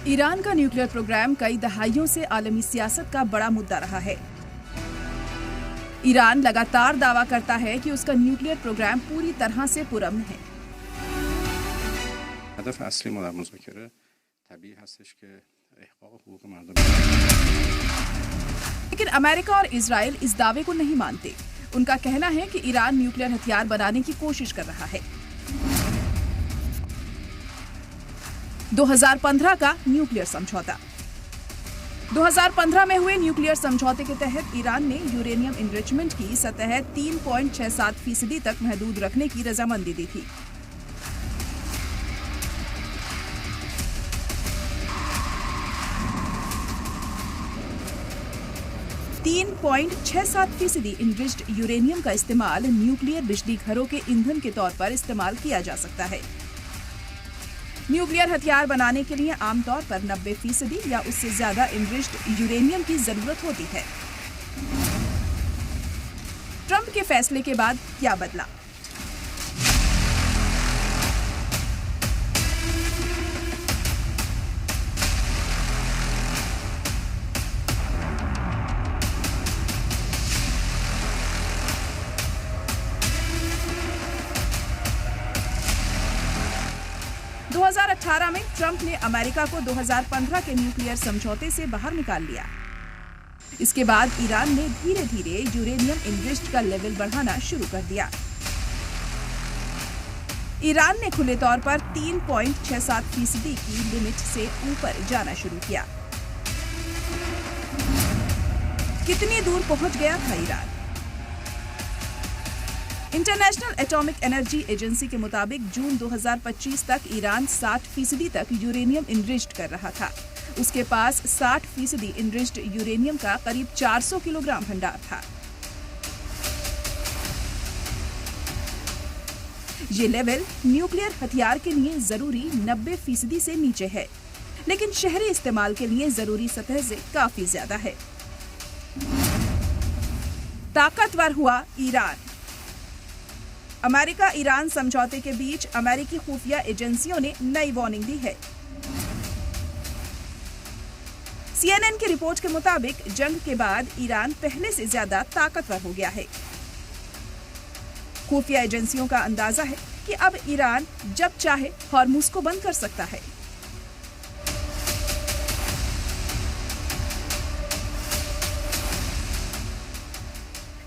Iran का nuclear programme कई दहाइयों से आलमी सियासत का बड़ा मुद्दा रहा है। ईरान लगातार दावा करता है कि उसका न्यूक्लियर प्रोग्राम पूरी तरह से पुरअमन है। लेकिन अमेरिका और इजराइल इस दावे को नहीं मानते। उनका कहना है कि ईरान न्यूक्लियर हथियार बनाने की कोशिश कर रहा है। 2015 का न्यूक्लियर समझौता। 2015 में हुए न्यूक्लियर समझौते के तहत ईरान ने यूरेनियम इनरिचमेंट की सतह 3.67% तक महदूद रखने की रजामंदी दी थी। (3.67% इनरिच्ड यूरेनियम का इस्तेमाल न्यूक्लियर बिजली घरों के ईंधन के तौर पर इस्तेमाल किया जा सकता है। न्यूक्लियर हथियार बनाने के लिए आमतौर पर 90% या उससे ज्यादा इनरिच्ड यूरेनियम की जरूरत होती है। ट्रंप के फैसले के बाद क्या बदला? – 2018 में ट्रंप ने अमेरिका को 2015 के न्यूक्लियर समझौते से बाहर निकाल लिया। इसके बाद ईरान ने धीरे धीरे यूरेनियम इनरिच्ड का लेवल बढ़ाना शुरू कर दिया। ईरान ने खुले तौर पर 3.67% की लिमिट से ऊपर जाना शुरू किया। कितनी दूर पहुंच गया था Iran? International atomic energy agency के मुताबिक जून 2025 तक ईरान 60% तक यूरेनियम इनरिच्ड कर रहा था। उसके पास 60% इनरिच्ड यूरेनियम का करीब 400 किलोग्राम भंडार था। ये लेवल न्यूक्लियर हथियार के लिए जरूरी 90% से नीचे है, लेकिन शहरी इस्तेमाल के लिए जरूरी सतह से काफी ज्यादा है। ताकतवर हुआ ईरान। अमेरिका ईरान समझौते के बीच अमेरिकी खुफिया एजेंसियों ने नई वार्निंग दी है। CNN की रिपोर्ट के मुताबिक जंग के बाद ईरान पहले से ज्यादा ताकतवर हो गया है। खुफिया एजेंसियों का अंदाजा है कि अब ईरान जब चाहे हॉर्मुज को बंद कर सकता है।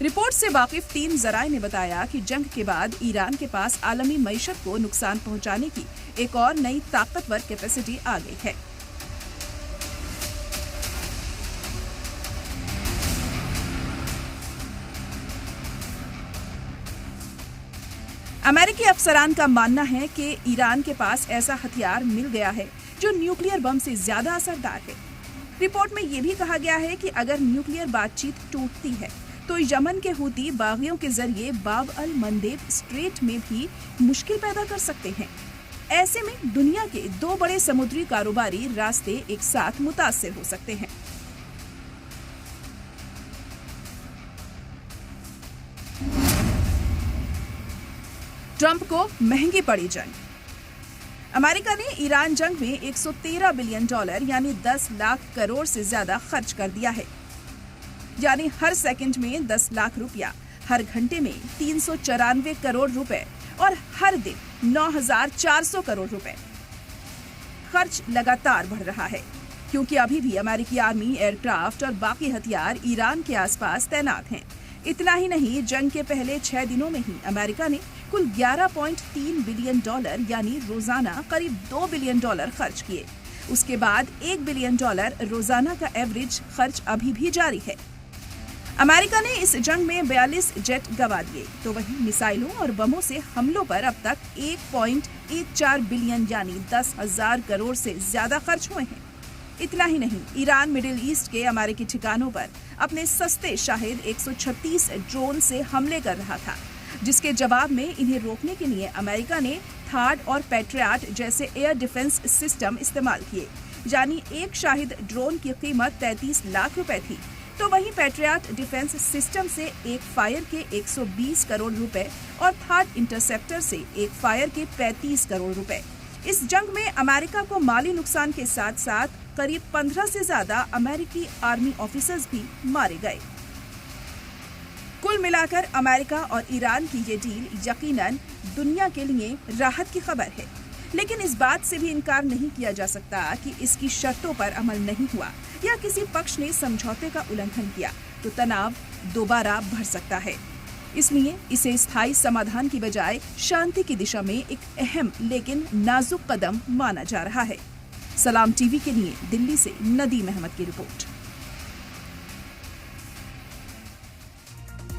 रिपोर्ट से वाकिफ 3 जराए ने बताया कि जंग के बाद ईरान के पास आलमी मईशत को नुकसान पहुंचाने की एक और नई ताकतवर कैपेसिटी आ गई है। अमेरिकी अफसरान का मानना है कि ईरान के पास ऐसा हथियार मिल गया है जो न्यूक्लियर बम से ज्यादा असरदार है। रिपोर्ट में यह भी कहा गया है कि अगर न्यूक्लियर बातचीत टूटती है तो यमन के हूती बागियों के जरिए बाब अल मंदेब स्ट्रेट में भी मुश्किल पैदा कर सकते हैं। ऐसे में दुनिया के 2 बड़े समुद्री कारोबारी रास्ते एक साथ मुतासिर हो सकते हैं। ट्रंप को महंगी पड़ी जंग। अमेरिका ने ईरान जंग में $113 बिलियन यानी 10 लाख करोड़ से ज्यादा खर्च कर दिया है। यानी हर सेकंड में 10 लाख रुपया, हर घंटे में 394 करोड़ रुपए और हर दिन 9,400 करोड़ रुपए। खर्च लगातार बढ़ रहा है क्योंकि अभी भी अमेरिकी आर्मी एयरक्राफ्ट और बाकी हथियार ईरान के आसपास तैनात हैं। इतना ही नहीं, जंग के पहले 6 दिनों में ही अमेरिका ने कुल $11.3 बिलियन यानी रोजाना करीब $2 बिलियन खर्च किए। उसके बाद $1 बिलियन रोजाना का एवरेज खर्च अभी भी जारी है। अमेरिका ने इस जंग में 42 जेट गंवा दिए, तो वहीं मिसाइलों और बमों से हमलों पर अब तक 1.14 बिलियन यानी 10,000 करोड़ से ज्यादा खर्च हुए हैं। इतना ही नहीं, ईरान मिडिल ईस्ट के अमेरिकी ठिकानों पर अपने सस्ते शाहिद 136 ड्रोन से हमले कर रहा था, जिसके जवाब में इन्हें रोकने के लिए अमेरिका ने थार्ड और पैट्रियट जैसे एयर डिफेंस सिस्टम इस्तेमाल किए। यानी एक शाहिद ड्रोन की कीमत 33 लाख रुपए थी, तो वहीं पैट्रियट डिफेंस सिस्टम से एक फायर के 120 करोड़ रुपए और थर्ड इंटरसेप्टर से एक फायर के 35 करोड़ रुपए। इस जंग में अमेरिका को माली नुकसान के साथ साथ करीब 15 से ज्यादा अमेरिकी आर्मी ऑफिसर्स भी मारे गए। कुल मिलाकर अमेरिका और ईरान की ये डील यकीनन दुनिया के लिए राहत की खबर है, लेकिन इस बात से भी इनकार नहीं किया जा सकता कि इसकी शर्तों पर अमल नहीं हुआ या किसी पक्ष ने समझौते का उल्लंघन किया तो तनाव दोबारा बढ़ सकता है। इसलिए इसे स्थायी समाधान की बजाय शांति की दिशा में एक अहम लेकिन नाजुक कदम माना जा रहा है। सलाम टीवी के लिए दिल्ली से नदीम अहमद की रिपोर्ट।